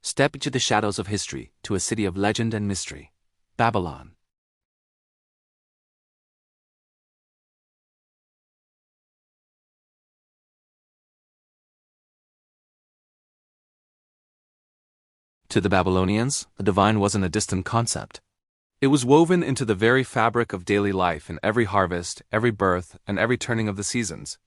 Step into the shadows of history, to a city of legend and mystery. Babylon. To the Babylonians, the divine wasn't a distant concept. It was woven into the very fabric of daily life in every harvest, every birth, and every turning of the seasons.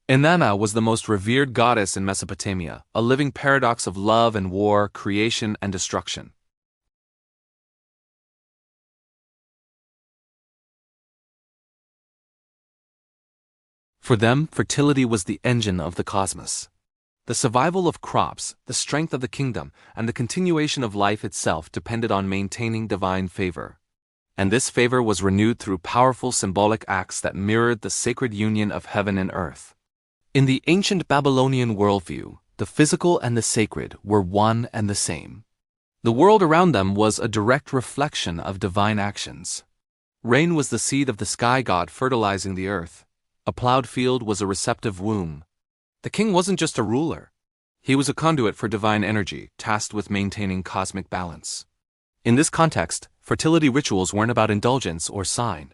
Inanna was the most revered goddess in Mesopotamia, a living paradox of love and war, creation and destruction. For them, fertility was the engine of the cosmos. The survival of crops, the strength of the kingdom, and the continuation of life itself depended on maintaining divine favor. And this favor was renewed through powerful symbolic acts that mirrored the sacred union of heaven and earth. In the ancient Babylonian worldview, the physical and the sacred were one and the same. The world around them was a direct reflection of divine actions. Rain was the seed of the sky god fertilizing the earth. A plowed field was a receptive womb. The king wasn't just a ruler. He was a conduit for divine energy, tasked with maintaining cosmic balance. In this context, fertility rituals weren't about indulgence or sign.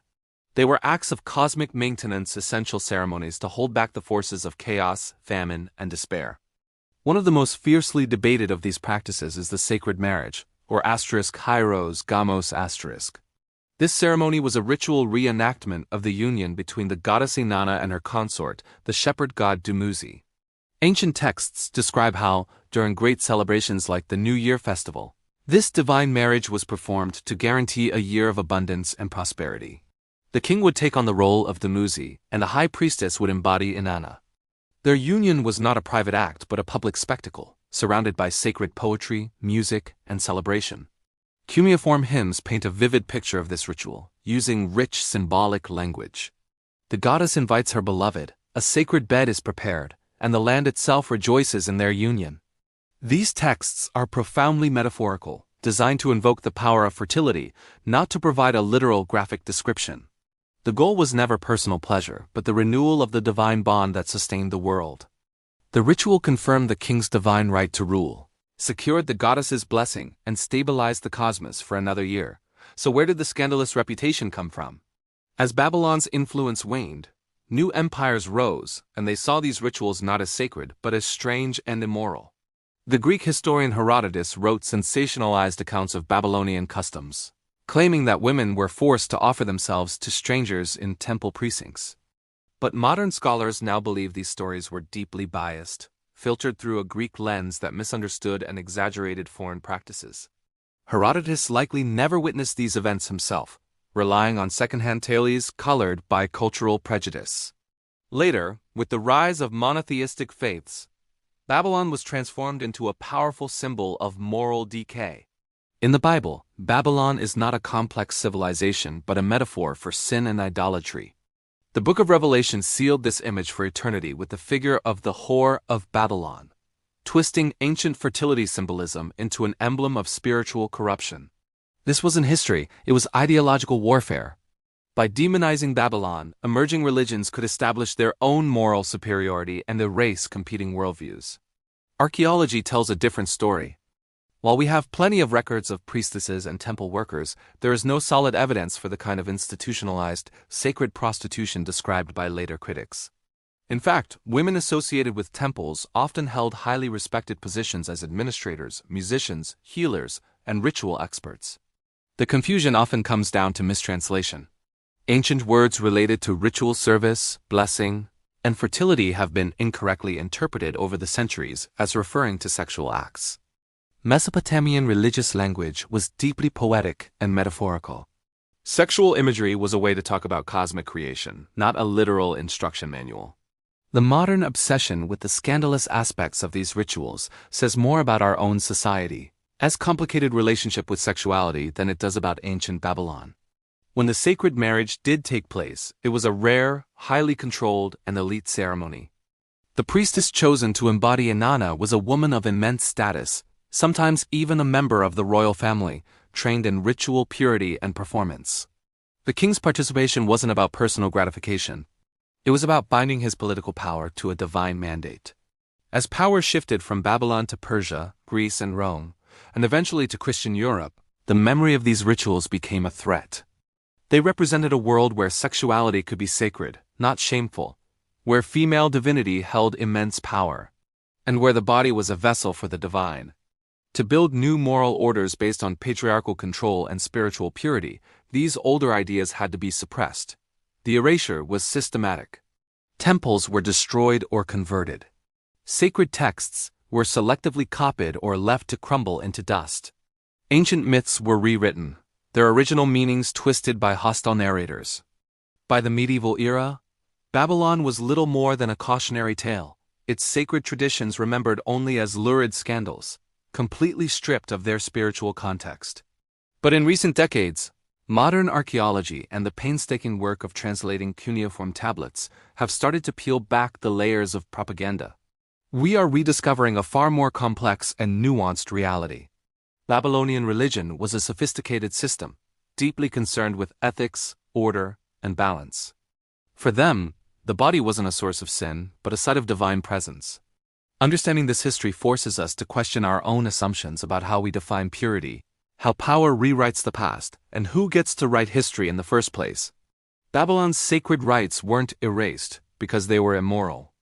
They were acts of cosmic maintenance, essential ceremonies to hold back the forces of chaos, famine, and despair. One of the most fiercely debated of these practices is the sacred marriage, or *Kairos Gamos*. This ceremony was a ritual reenactment of the union between the goddess Inanna and her consort, the shepherd god Dumuzi. Ancient texts describe how, during great celebrations like the New Year festival, this divine marriage was performed to guarantee a year of abundance and prosperity. The king would take on the role of Dumuzi, and the high priestess would embody Inanna. Their union was not a private act but a public spectacle, surrounded by sacred poetry, music, and celebration. Cuneiform hymns paint a vivid picture of this ritual, using rich symbolic language. The goddess invites her beloved, a sacred bed is prepared, and the land itself rejoices in their union. These texts are profoundly metaphorical, designed to invoke the power of fertility, not to provide a literal graphic description. The goal was never personal pleasure, but the renewal of the divine bond that sustained the world. The ritual confirmed the king's divine right to rule, secured the goddess's blessing, and stabilized the cosmos for another year. So where did the scandalous reputation come from? As Babylon's influence waned, new empires rose, and they saw these rituals not as sacred but as strange and immoral. The Greek historian Herodotus wrote sensationalized accounts of Babylonian customs, claiming that women were forced to offer themselves to strangers in temple precincts. But modern scholars now believe these stories were deeply biased, filtered through a Greek lens that misunderstood and exaggerated foreign practices. Herodotus likely never witnessed these events himself, relying on secondhand tales colored by cultural prejudice. Later, with the rise of monotheistic faiths, Babylon was transformed into a powerful symbol of moral decay. In the Bible, Babylon is not a complex civilization but a metaphor for sin and idolatry. The Book of Revelation sealed this image for eternity with the figure of the whore of Babylon, twisting ancient fertility symbolism into an emblem of spiritual corruption. This wasn't history, it was ideological warfare. By demonizing Babylon, emerging religions could establish their own moral superiority and erase competing worldviews. Archaeology tells a different story. While we have plenty of records of priestesses and temple workers, there is no solid evidence for the kind of institutionalized, sacred prostitution described by later critics. In fact, women associated with temples often held highly respected positions as administrators, musicians, healers, and ritual experts. The confusion often comes down to mistranslation. Ancient words related to ritual service, blessing, and fertility have been incorrectly interpreted over the centuries as referring to sexual acts. Mesopotamian religious language was deeply poetic and metaphorical. Sexual imagery was a way to talk about cosmic creation, not a literal instruction manual. The modern obsession with the scandalous aspects of these rituals says more about our own society, as complicated relationship with sexuality than it does about ancient Babylon. When the sacred marriage did take place, it was a rare, highly controlled, and elite ceremony. The priestess chosen to embody Inanna was a woman of immense status, sometimes even a member of the royal family, trained in ritual purity and performance. The king's participation wasn't about personal gratification. It was about binding his political power to a divine mandate. As power shifted from Babylon to Persia, Greece, and Rome, and eventually to Christian Europe, the memory of these rituals became a threat. They represented a world where sexuality could be sacred, not shameful, where female divinity held immense power, and where the body was a vessel for the divine. To build new moral orders based on patriarchal control and spiritual purity, these older ideas had to be suppressed. The erasure was systematic. Temples were destroyed or converted. Sacred texts were selectively copied or left to crumble into dust. Ancient myths were rewritten, their original meanings twisted by hostile narrators. By the medieval era, Babylon was little more than a cautionary tale, its sacred traditions remembered only as lurid scandals, completely stripped of their spiritual context. But in recent decades, modern archaeology and the painstaking work of translating cuneiform tablets have started to peel back the layers of propaganda. We are rediscovering a far more complex and nuanced reality. Babylonian religion was a sophisticated system, deeply concerned with ethics, order, and balance. For them, the body wasn't a source of sin, but a site of divine presence. Understanding this history forces us to question our own assumptions about how we define purity, how power rewrites the past, and who gets to write history in the first place. Babylon's sacred rites weren't erased because they were immoral.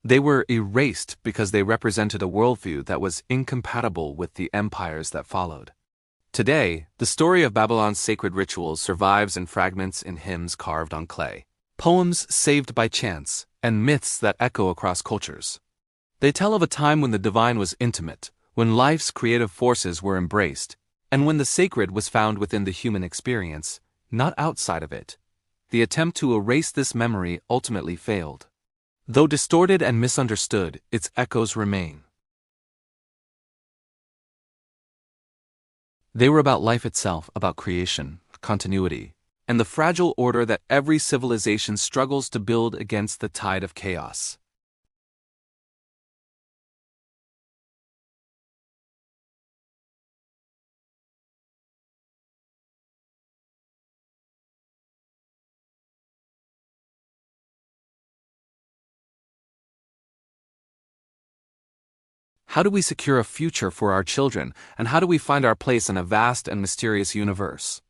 They were erased because they represented a worldview that was incompatible with the empires that followed. Today, the story of Babylon's sacred rituals survives in fragments in hymns carved on clay, poems saved by chance, and myths that echo across cultures. They tell of a time when the divine was intimate, when life's creative forces were embraced, and when the sacred was found within the human experience, not outside of it. The attempt to erase this memory ultimately failed. Though distorted and misunderstood, its echoes remain. They were about life itself, about creation, continuity, and the fragile order that every civilization struggles to build against the tide of chaos. How do we secure a future for our children, and how do we find our place in a vast and mysterious universe?